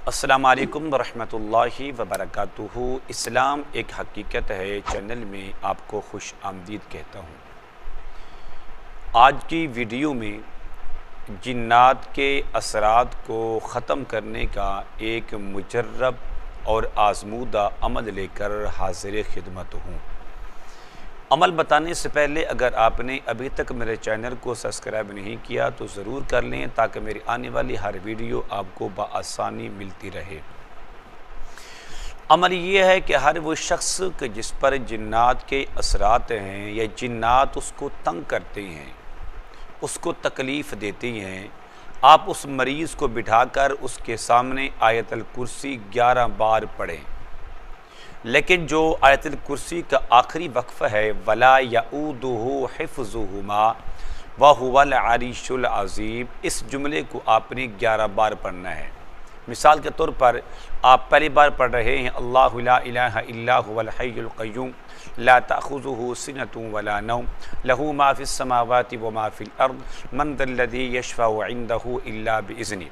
अस्सलामु अलैकुम वरहमतुल्लाहि वबरकातुहू। इस्लाम एक हकीकत है चैनल में आपको खुश आमदीद कहता हूँ। आज की वीडियो में जिन्नात के असरात को ख़त्म करने का एक मुजर्रब और आज़मूदा अमल लेकर हाज़िर खिदमत हूँ। अमल बताने से पहले अगर आपने अभी तक मेरे चैनल को सब्सक्राइब नहीं किया तो ज़रूर कर लें ताकि मेरी आने वाली हर वीडियो आपको बआसानी मिलती रहे। अमल ये है कि हर वो शख्स के जिस पर जिन्नात के असरात हैं या जिन्नात उसको तंग करते हैं, उसको तकलीफ़ देती हैं, आप उस मरीज़ को बिठाकर उसके सामने आयतुल कुर्सी 11 बार पढ़ें। लेकिन जो आयतुल कुर्सी का आखिरी वक्फ़ है, वला यऊदुहु हिफ्ज़ुहुमा व हुवल अरीशुल अज़ीम, इस जुमले को आपने 11 बार पढ़ना है। मिसाल के तौर पर आप पहली बार पढ़ रहे हैं अल्लाहु ला इलाहा इल्ला हुवल हय्युल क़य्यूम ला तअख़ुज़ुहु सिनतुन वला नौम लहू मा फ़िस समावाति व मा फ़िल अर्द मन ज़ल्लज़ी यशफ़अउ इंदहु इल्ला बिइज़्निही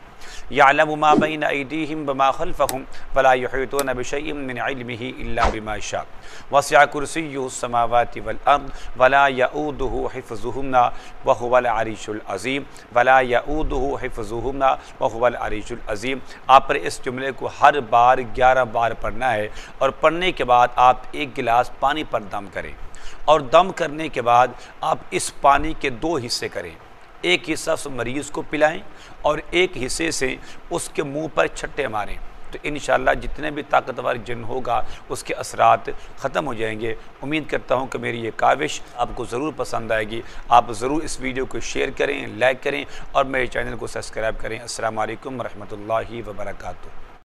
यअलमु मा बैना अयदीहिम व मा ख़ल्फ़हुम वला युहीतूना बिशैइन मिन इल्मिही इल्ला बिमा शाअ वसिअ कुर्सिय्युहुस समावाति वल अर्द वला यऊदुहु हिफ़्ज़ुहुन्ना व हुवल अरीशुल अज़ीम वला यऊदुहु हिफ़्ज़ुहुन्ना व हुवल अरीशुल अज़ीम। आप पर इस जुमले को हर बार 11 बार पढ़ना है और पढ़ने के बाद आप एक गिलास पानी पर दम करें और दम करने के बाद आप इस पानी के 2 हिस्से करें। एक हिस्सा उस मरीज़ को पिलाएं और एक हिस्से से उसके मुंह पर छट्टे मारें, तो इंशाअल्लाह जितने भी ताकतवर जिन होगा उसके असरात ख़त्म हो जाएंगे। उम्मीद करता हूँ कि मेरी ये काविश आपको ज़रूर पसंद आएगी। आप ज़रूर इस वीडियो को शेयर करें, लाइक करें और मेरे चैनल को सब्सक्राइब करें। अस्सलामु अलैकुम वरहमतुल्लाहि वबरकातुहू।